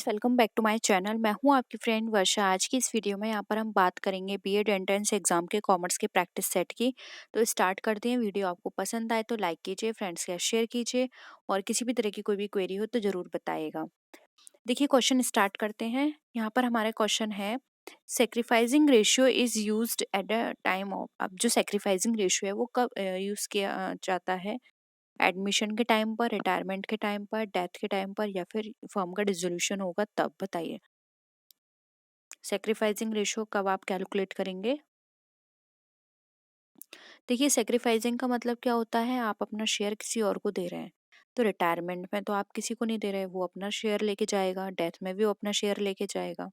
Friends, welcome back to my channel. मैं हूं आपकी फ्रेंड वर्षा। आज की इस वीडियो में यहाँ पर हम बात करेंगे बीएड एंट्रेंस एग्जाम के कॉमर्स के प्रैक्टिस सेट की। तो स्टार्ट करते हैं। वीडियो आपको पसंद आए तो लाइक कीजिए, फ्रेंड्स के साथ शेयर कीजिए और किसी भी तरह की कोई भी क्वेरी हो तो ज़रूर बताइएगा। देखिए, क्वेश्चन स्टार्ट करते हैं। यहाँ पर हमारा क्वेश्चन है, sacrificing ratio is used at a time of. अब जो सेक्रीफाइसिंग रेशियो है वो कब यूज़ किया जाता है? एडमिशन के टाइम पर, रिटायरमेंट के टाइम पर, डेथ के टाइम पर, या फिर फर्म का डिसोल्यूशन होगा तब? बताइए, सेक्रीफाइसिंग रेशियो कब आप कैलकुलेट करेंगे? देखिए, सेक्रीफाइसिंग का मतलब क्या होता है, आप अपना शेयर किसी और को दे रहे हैं। तो रिटायरमेंट में तो आप किसी को नहीं दे रहे, वो अपना शेयर लेके जाएगा। डेथ में भी वो अपना शेयर लेके जाएगा।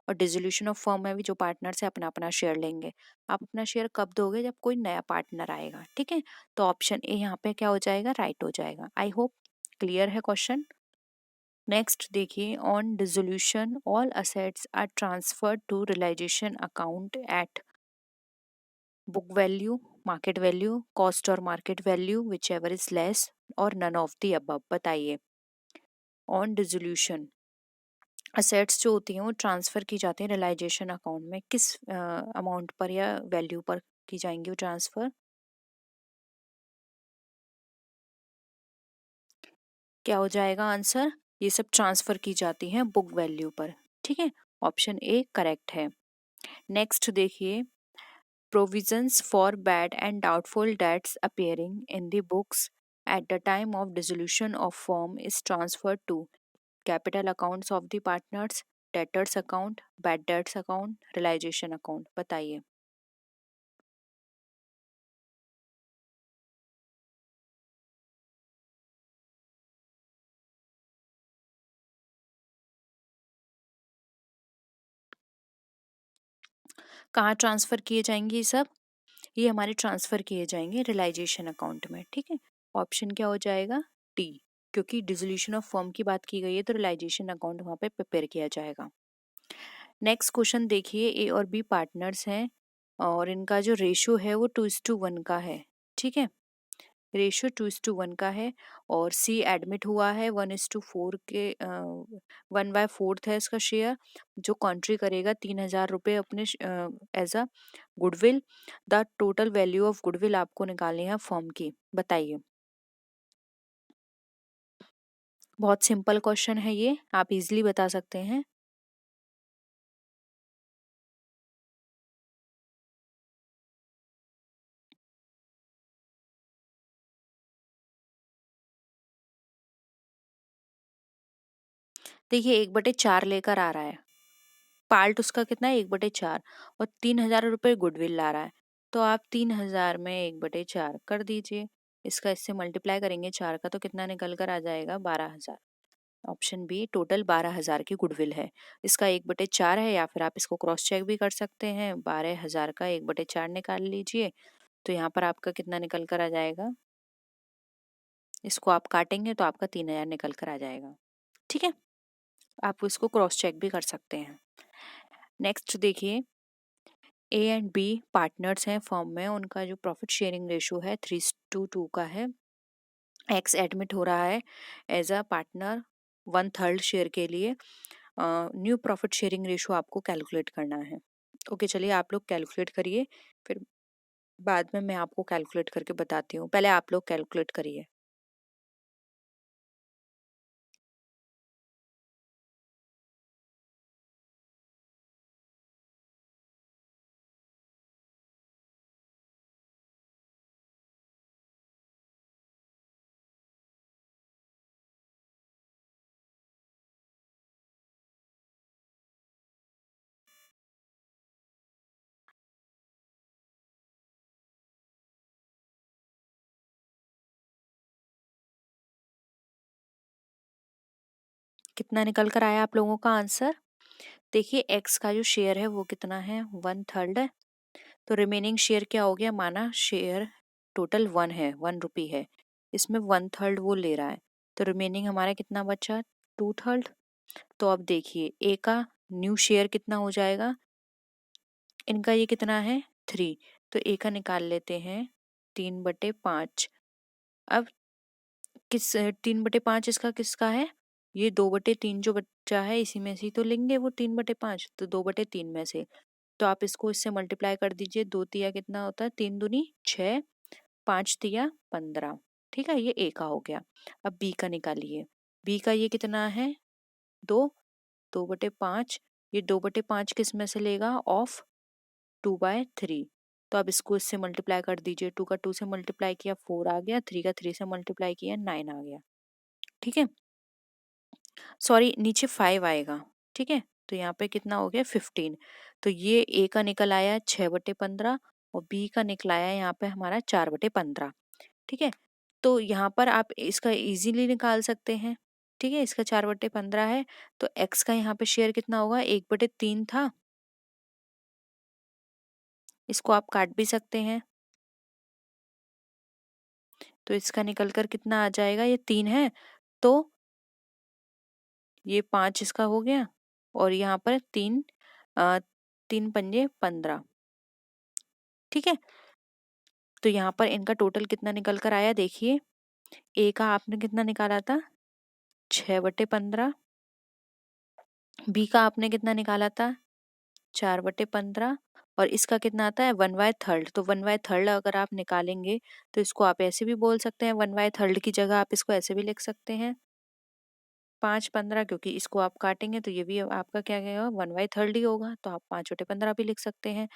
और डिसोल्यूशन ऑफ फर्म में भी जो पार्टनर है अपना अपना शेयर लेंगे। आप अपना शेयर कब दोगे? जब कोई नया पार्टनर आएगा। ठीक है, तो ऑप्शन ए यहाँ पे क्या हो जाएगा? राइट हो जाएगा। आई होप क्लियर है क्वेश्चन। नेक्स्ट देखिए, on dissolution all assets are transferred to realization account at book value, market value, cost और market value, whichever is less, और नन ऑफ द अबव। बताइए, on dissolution assets जो होती हैं वो transfer की जाती हैं रियलाइजेशन अकाउंट में, किस अमाउंट पर या वैल्यू पर की जाएंगी वो ट्रांसफर? क्या हो जाएगा आंसर? ये सब ट्रांसफर की जाती हैं बुक वैल्यू पर। ठीक है, ऑप्शन ए करेक्ट है। नेक्स्ट देखिए, provisions for bad and doubtful debts appearing in the books at the time of dissolution of firm is transferred to capital accounts of the partners, debtors account, bad debts account, realization account। बताइए। कहाँ transfer किए जाएंगे ये सब? ये हमारे transfer किए जाएंगे रियलाइजेशन अकाउंट में। ठीक है, ऑप्शन क्या हो जाएगा? टी। क्योंकि डिसोल्यूशन ऑफ फर्म की बात की गई है तो रियलाइजेशन अकाउंट वहाँ पे प्रिपेयर किया जाएगा। नेक्स्ट क्वेश्चन देखिए, ए और बी पार्टनर्स हैं और इनका जो रेशो है वो 2:1 का है। ठीक है, रेशो 2:1 का है। और सी एडमिट हुआ है 1:4 के 1/4 है इसका शेयर, जो कॉन्ट्री करेगा 3,000 रुपये अपने as a goodwill. The total value of goodwill आपको निकालनी है फर्म की। बताइए। बहुत सिंपल क्वेश्चन है ये, आप इजीली बता सकते हैं। देखिए, 1/4 लेकर आ रहा है, पार्ट उसका कितना है? 1/4, और 3,000 रुपये गुडविल ला रहा है। तो आप 3,000 में 1/4 कर दीजिए। इसका इससे मल्टीप्लाई करेंगे 4 का तो कितना निकल कर आ जाएगा? 12,000। ऑप्शन बी, टोटल 12,000 की गुडविल है। इसका 1/4 है, या फिर आप इसको क्रॉस चेक भी कर सकते हैं। 12,000 का 1/4 निकाल लीजिए, तो यहाँ पर आपका कितना निकल कर आ जाएगा? इसको आप काटेंगे तो आपका 3,000 निकल कर आ जाएगा। ठीक है, आप इसको क्रॉस चेक भी कर सकते हैं। नेक्स्ट देखिए, ए एंड बी पार्टनर्स हैं फर्म में, उनका जो प्रॉफिट शेयरिंग रेशो है 3:2 का है। एक्स एडमिट हो रहा है एज अ पार्टनर 1/3 शेयर के लिए। न्यू प्रॉफिट शेयरिंग रेशो आपको कैलकुलेट करना है। ओके, चलिए आप लोग कैलकुलेट करिए, फिर बाद में मैं आपको कैलकुलेट करके बताती हूँ। पहले आप लोग कैलकुलेट करिए। कितना निकल कर आया आप लोगों का आंसर? देखिए, एक्स का जो शेयर है वो कितना है? 1/3 है। तो रिमेनिंग शेयर क्या हो गया? माना शेयर टोटल 1 है, इसमें 1/3 वो ले रहा है, तो रिमेनिंग हमारा कितना बचा? 2/3। तो अब देखिए, ए का न्यू शेयर कितना हो जाएगा? इनका ये कितना है? 3। तो ए का निकाल लेते हैं 3/5। अब किस 3/5 इसका किसका है? ये 2/3 जो बचा है इसी में से ही तो लेंगे वो 3/5, तो 2/3 में से। तो आप इसको इससे मल्टीप्लाई कर दीजिए। 2 तिया कितना होता है, 3 दूनी 6, 5 तिया 15। ठीक है, ये ए का हो गया। अब बी का निकालिए। बी का ये कितना है, 2, 2/5। ये 2/5 किस में से लेगा, ऑफ 2/3। तो अब इसको इससे मल्टीप्लाई कर दीजिए। 2 का 2 से मल्टीप्लाई किया 4 आ गया, 3 का 3 से मल्टीप्लाई किया 9 आ गया। ठीक है, सॉरी नीचे 5 आएगा। ठीक है, तो यहाँ पे कितना हो गया, 15। तो ये ए का निकल आया 6/15 और बी का निकल आया यहाँ पे हमारा 4/15। ठीक है, तो यहाँ पर आप इसका इजीली निकाल सकते हैं। ठीक है, इसका 4/15 है, तो एक्स का यहाँ पे शेयर कितना होगा, 1/3 था। इसको आप काट भी सकते हैं, तो इसका निकल कर कितना आ जाएगा, ये 3 है, तो ये 5 इसका हो गया, और यहाँ पर 3, 3 पंजे 15। ठीक है, तो यहाँ पर इनका टोटल कितना निकल कर आया, देखिए। ए का आपने कितना निकाला था, 6/15। बी का आपने कितना निकाला था, 4/15। और इसका कितना आता है, 1/3। तो 1/3 अगर आप निकालेंगे तो इसको आप ऐसे भी बोल सकते हैं, 1/3 की जगह आप इसको ऐसे भी लिख सकते हैं, 5/15। क्योंकि इसको आप काटेंगे तो ये भी आपका क्या कहेगा, 1/3 ही होगा, तो आप 5/15 भी लिख सकते हैं।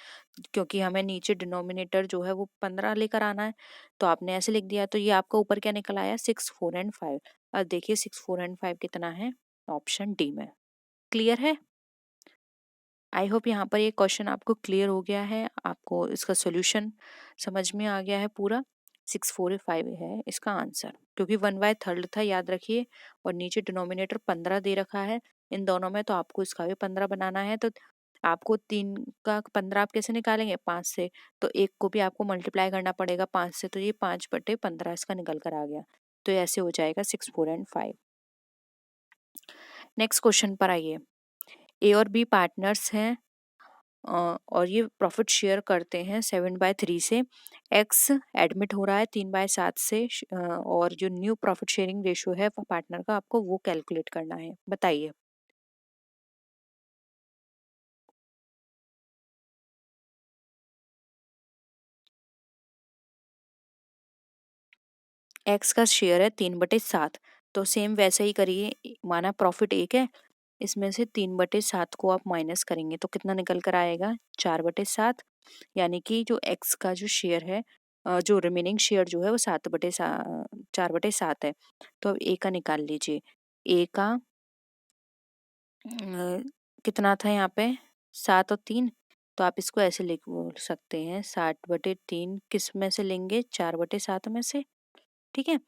क्योंकि हमें नीचे डिनोमिनेटर जो है वो 15 लेकर आना है, तो आपने ऐसे लिख दिया। तो ये आपका ऊपर क्या निकल आया, 6, 4 एंड 5। अब देखिए 6, 4 एंड 5 कितना है, ऑप्शन डी में। क्लियर है? आई होप यहाँ पर ये क्वेश्चन आपको क्लियर हो गया है, आपको इसका सोल्यूशन समझ में आ गया है पूरा। 6, 4, 5 है इसका आंसर, क्योंकि 1/3 था, याद रखिए। और नीचे डिनोमिनेटर 15 दे रखा है इन दोनों में, तो आपको इसका भी 15 बनाना है। तो आपको 3 का 15 आप कैसे निकालेंगे, 5 से। तो एक को भी आपको मल्टीप्लाई करना पड़ेगा 5 से, तो ये 5/15 इसका निकल कर आ गया। तो ऐसे हो जाएगा 6, 4 एंड 5। नेक्स्ट क्वेश्चन पर आइए। ए और बी पार्टनर्स हैं, और ये प्रॉफिट शेयर करते हैं 7/3 से। एक्स एडमिट हो रहा है 3/7 से, और जो न्यू प्रॉफिट शेयरिंग रेशियो है पार्टनर का, आपको वो कैलकुलेट करना है। बताइए। एक्स का शेयर है 3/7, तो सेम वैसे ही करिए। माना प्रॉफिट 1 है, इसमें से 3/7 को आप माइनस करेंगे तो कितना निकल कर आएगा, 4/7। यानी कि जो एक्स का जो शेयर है, जो रिमेनिंग शेयर जो है वो 4/7 है। तो अब ए का निकाल लीजिए। ए का कितना था यहाँ पे, 7 और 3। तो आप इसको ऐसे लिख बोल सकते हैं, 7/3 किस में से लेंगे, 4/7 में से। ठीक है,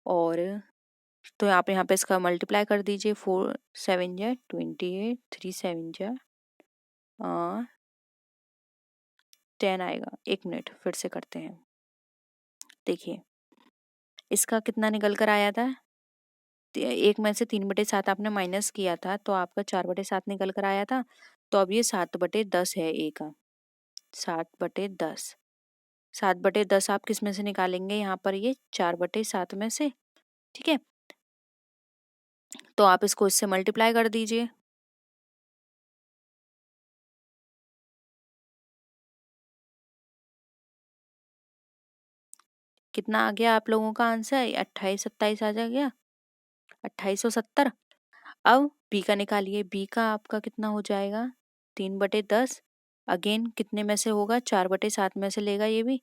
और तो आप यहाँ पे इसका मल्टीप्लाई कर दीजिए। 4 7 जा 28, 3 7 जा 10 आएगा। 1 मिनट फिर से करते हैं। देखिए इसका कितना निकल कर आया था, एक में से 3/7 आपने माइनस किया था, तो आपका 4/7 निकल कर आया था। तो अब ये 7/10 है ए का, 7/10। 7/10 आप किस में से निकालेंगे, यहाँ पर ये 4/7 में से। ठीक है, तो आप इसको इससे मल्टीप्लाई कर दीजिए। कितना आ गया आप लोगों का आंसर, 28, 27 आ जा गया, 2870। अब बी का निकालिए। बी का आपका कितना हो जाएगा, 3/10। अगेन कितने में से होगा, 4/7 में से लेगा ये भी।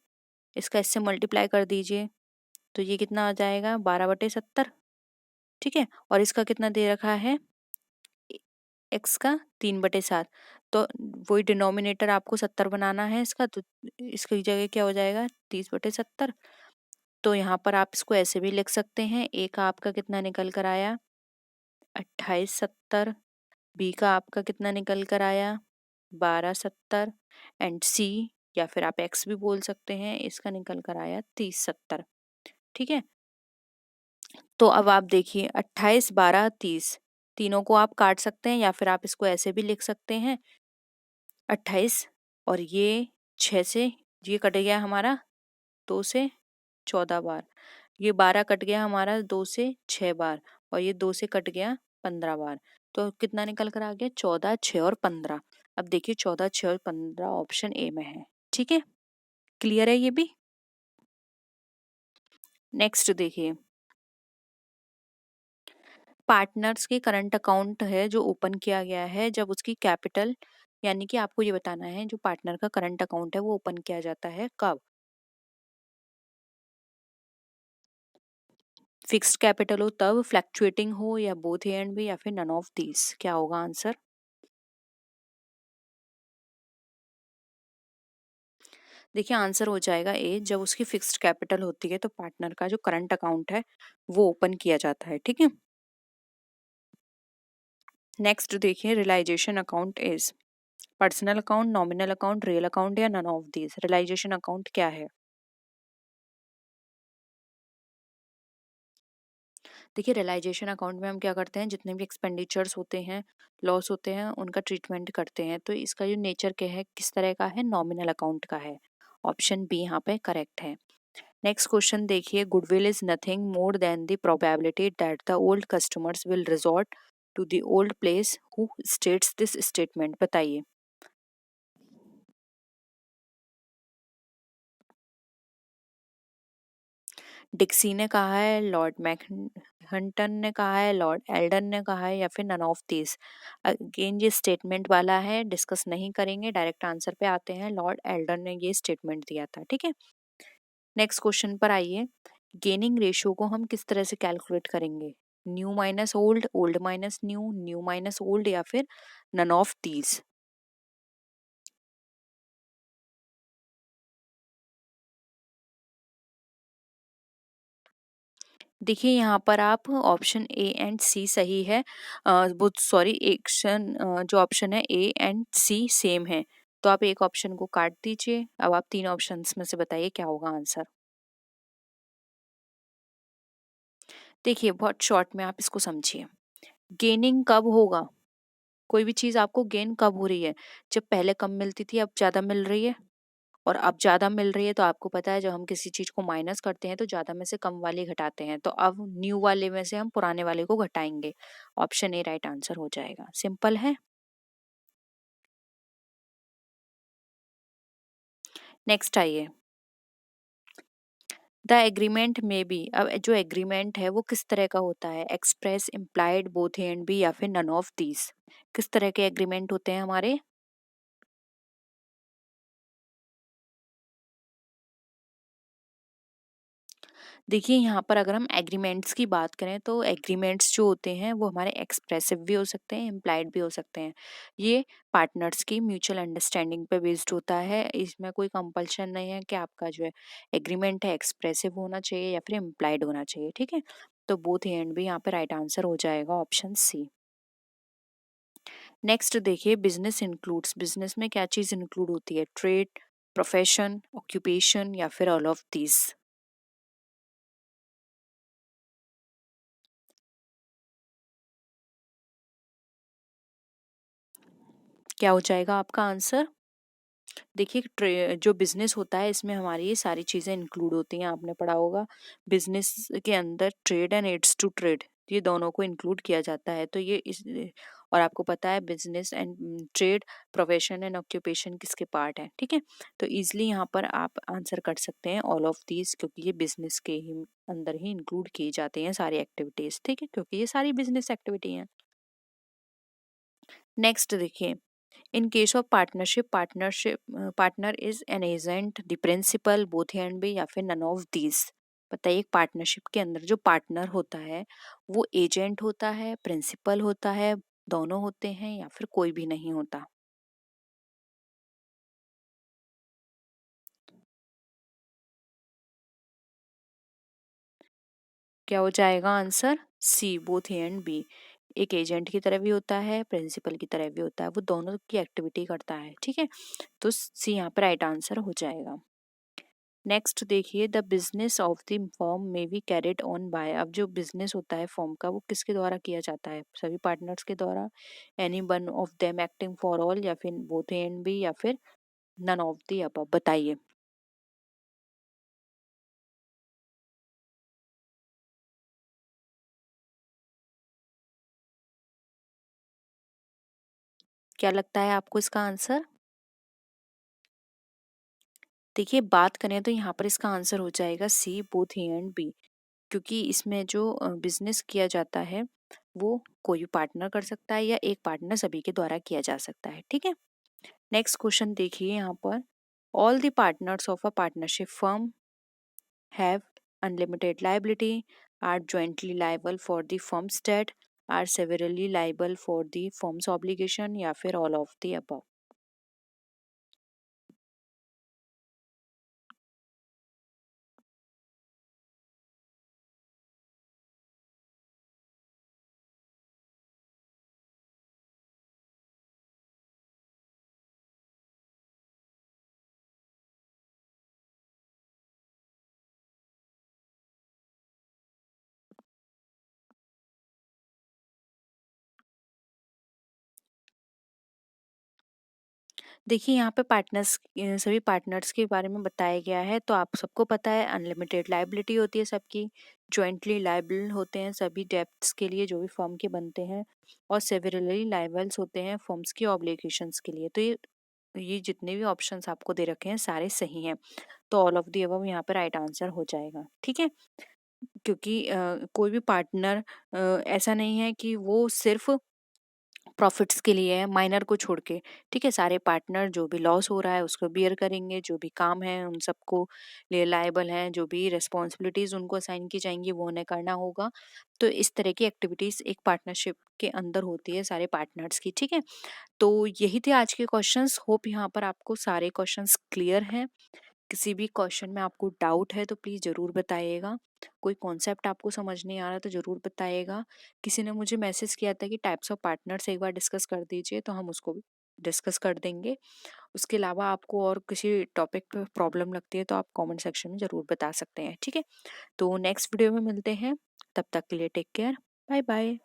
इसका इससे मल्टीप्लाई कर दीजिए, तो ये कितना आ जाएगा, 12/70। ठीक है, और इसका कितना दे रखा है, एक्स का 3/7। तो वही डिनोमिनेटर आपको 70 बनाना है इसका, तो इसकी जगह क्या हो जाएगा, 30/70। तो यहाँ पर आप इसको ऐसे भी लिख सकते हैं। ए का आपका कितना निकल कर आया, 2870। बी का आपका कितना निकल कर आया, 1270। एंड सी, या फिर आप एक्स भी बोल सकते हैं, इसका निकल कर आया 3070। ठीक है, तो अब आप देखिए 28, 12, 30, तीनों को आप काट सकते हैं, या फिर आप इसको ऐसे भी लिख सकते हैं, 28 और ये 6 से ये कट गया हमारा 2 से 14 बार, ये 12 कट गया हमारा 2 से 6 बार, और ये 2 से कट गया 15 बार, तो कितना निकल कर आ गया 14, 6 और 15। अब देखिए 14, 6 और 15 ऑप्शन ए में है। ठीक है, क्लियर है ये भी। नेक्स्ट देखिए, पार्टनर्स के करंट अकाउंट है जो ओपन किया गया है जब उसकी कैपिटल, यानी कि आपको ये बताना है जो पार्टनर का करंट अकाउंट है वो ओपन किया जाता है कब। फिक्स्ड कैपिटल हो तब, फ्लैक्चुएटिंग हो, या बोथ ए एंड बी, या फिर नन ऑफ दीज। क्या होगा आंसर? देखिए आंसर हो जाएगा ए, जब उसकी फिक्स्ड कैपिटल होती है तो पार्टनर का जो करंट अकाउंट है वो ओपन किया जाता है। ठीक है, नेक्स्ट देखिए, realization account is personal account, nominal account, real account, या none of these. Realization account क्या है? देखिए रियलाइजेशन अकाउंट में हम क्या करते हैं, जितने भी एक्सपेंडिचर्स होते हैं, लॉस होते हैं, उनका ट्रीटमेंट करते हैं। तो इसका जो नेचर क्या है, किस तरह का है, नॉमिनल अकाउंट का है। ऑप्शन बी यहाँ पे करेक्ट है। नेक्स्ट क्वेश्चन देखिए, goodwill is nothing more than the probability that the old customers will resort to the old place who states this statement. बताइए। डिक्सी ने कहा है, लॉर्ड मैकहंटन ने कहा है, लॉर्ड एल्डन ने कहा है, या फिर नन ऑफ दिस। अगेन ये स्टेटमेंट वाला है, डिस्कस नहीं करेंगे, डायरेक्ट आंसर पे आते हैं। लॉर्ड एल्डन ने ये स्टेटमेंट दिया था। ठीक है, नेक्स्ट क्वेश्चन पर आइए। गेनिंग रेशियो को हम किस तरह से कैलकुलेट करेंगे? New minus old, old minus new, new minus old, या फिर नन ऑफ दीज। देखिए यहाँ पर आप ऑप्शन ए एंड सी सही है, वो सॉरी एक्शन, जो ऑप्शन है ए एंड सी सेम है, तो आप एक ऑप्शन को काट दीजिए। अब आप तीन ऑप्शंस में से बताइए क्या होगा आंसर। देखिए बहुत शॉर्ट में आप इसको समझिए। गेनिंग कब होगा, कोई भी चीज आपको गेन कब हो रही है? जब पहले कम मिलती थी अब ज्यादा मिल रही है, और अब ज्यादा मिल रही है। तो आपको पता है जब हम किसी चीज को माइनस करते हैं तो ज्यादा में से कम वाले घटाते हैं, तो अब न्यू वाले में से हम पुराने वाले को घटाएंगे। ऑप्शन ए राइट आंसर हो जाएगा, सिंपल है। नेक्स्ट आइए, द एग्रीमेंट में बी। अब जो एग्रीमेंट है वो किस तरह का होता है? Express, implied, both A and B, या फिर नन ऑफ दीज। किस तरह के एग्रीमेंट होते हैं हमारे? देखिए यहाँ पर अगर हम एग्रीमेंट्स की बात करें तो एग्रीमेंट्स जो होते हैं वो हमारे एक्सप्रेसिव भी हो सकते हैं, इम्प्लाइड भी हो सकते हैं। ये पार्टनर्स की म्यूचुअल अंडरस्टैंडिंग पे बेस्ड होता है, इसमें कोई कंपल्शन नहीं है कि आपका जो है एग्रीमेंट है एक्सप्रेसिव होना चाहिए या फिर इम्प्लाइड होना चाहिए। ठीक है, तो बोथ एंड भी यहाँ पे राइट आंसर हो जाएगा, ऑप्शन सी। नेक्स्ट देखिए, बिजनेस इंक्लूड्स, बिजनेस में क्या चीज इंक्लूड होती है? ट्रेड, प्रोफेशन, ऑक्यूपेशन, या फिर ऑल ऑफ दीज। क्या हो जाएगा आपका आंसर? देखिए जो बिजनेस होता है इसमें हमारी ये सारी चीजें इंक्लूड होती हैं। आपने पढ़ा होगा बिजनेस के अंदर trade and aids to trade, ये दोनों को इंक्लूड किया जाता है। तो ये इस, और आपको पता है business and trade, profession and occupation किसके पार्ट है। ठीक है, तो इजिली यहाँ पर आप आंसर कर सकते हैं ऑल ऑफ दीज, क्योंकि ये बिजनेस के ही अंदर ही इंक्लूड की जाती हैं सारी एक्टिविटीज। ठीक है, क्योंकि ये सारी बिजनेस एक्टिविटी हैं। नेक्स्ट देखिए, in case of partnership partner is an agent, the principal, both A and B, या फिर none of these। बताइए, पार्टनरशिप के अंदर जो पार्टनर होता है वो एजेंट होता है, प्रिंसिपल होता है, दोनों होते हैं, या फिर कोई भी नहीं होता। क्या हो जाएगा answer? C, both A and B. एक एजेंट की तरह भी होता है, प्रिंसिपल की तरह भी होता है, वो दोनों की एक्टिविटी करता है। ठीक है, तो सी यहाँ पर राइट आंसर हो जाएगा। नेक्स्ट देखिए, the business of the firm में बी कैरिड ऑन बाय। अब जो बिजनेस होता है फर्म का वो किसके द्वारा किया जाता है? सभी पार्टनर्स के द्वारा, any one of them acting for all, या फिर बोथ ए एंड बी, या फिर नन ऑफ द अबव। बताइए। क्या लगता है आपको इसका आंसर? देखिए, बात करें तो यहाँ पर इसका आंसर हो जाएगा सी, बोथ ए एंड बी, क्योंकि इसमें जो बिजनेस किया जाता है वो कोई भी पार्टनर कर सकता है या एक पार्टनर सभी के द्वारा किया जा सकता है। ठीक है, नेक्स्ट क्वेश्चन देखिए यहाँ पर, all the partners of a partnership firm have unlimited liability, are jointly liable for the firm's debt, are severally liable for the firm's obligation, या फिर all of the above। देखिए, यहाँ पे पार्टनर्स, सभी partners के बारे में बताया गया है, तो आप सबको पता है अनलिमिटेड लाइबिलिटी होती है सबकी, जॉइंटली लाइबल होते हैं सभी डेब्ट्स के लिए जो भी फर्म के बनते हैं, और सेवरली लाइबल्स होते हैं फर्म्स की ऑब्लिगेशंस के लिए। तो ये जितने भी ऑप्शंस आपको दे रखे हैं सारे सही हैं, तो ऑल ऑफ द अबव यहाँ पे राइट आंसर हो जाएगा। ठीक है, क्योंकि कोई भी पार्टनर ऐसा नहीं है कि वो सिर्फ प्रॉफिट्स के लिए है माइनर को छोड़ के। ठीक है, सारे पार्टनर जो भी लॉस हो रहा है उसको बियर करेंगे, जो भी काम है उन सबको लिए लायबल हैं, जो भी रिस्पॉन्सिबिलिटीज उनको असाइन की जाएंगी वो उन्हें करना होगा। तो इस तरह की एक्टिविटीज एक पार्टनरशिप के अंदर होती है सारे पार्टनर्स की। ठीक है, तो यही थे आज के क्वेश्चंस। होप यहाँ पर आपको सारे क्वेश्चंस क्लियर हैं। किसी भी क्वेश्चन में आपको डाउट है तो प्लीज़ ज़रूर बताइएगा। कोई कॉन्सेप्ट आपको समझ नहीं आ रहा तो ज़रूर बताइएगा। किसी ने मुझे मैसेज किया था कि टाइप्स ऑफ पार्टनर्स एक बार डिस्कस कर दीजिए, तो हम उसको भी डिस्कस कर देंगे। उसके अलावा आपको और किसी टॉपिक पे प्रॉब्लम लगती है तो आप कमेंट सेक्शन में ज़रूर बता सकते हैं। ठीक है, तो नेक्स्ट वीडियो में मिलते हैं, तब तक के लिए टेक केयर, बाय बाय।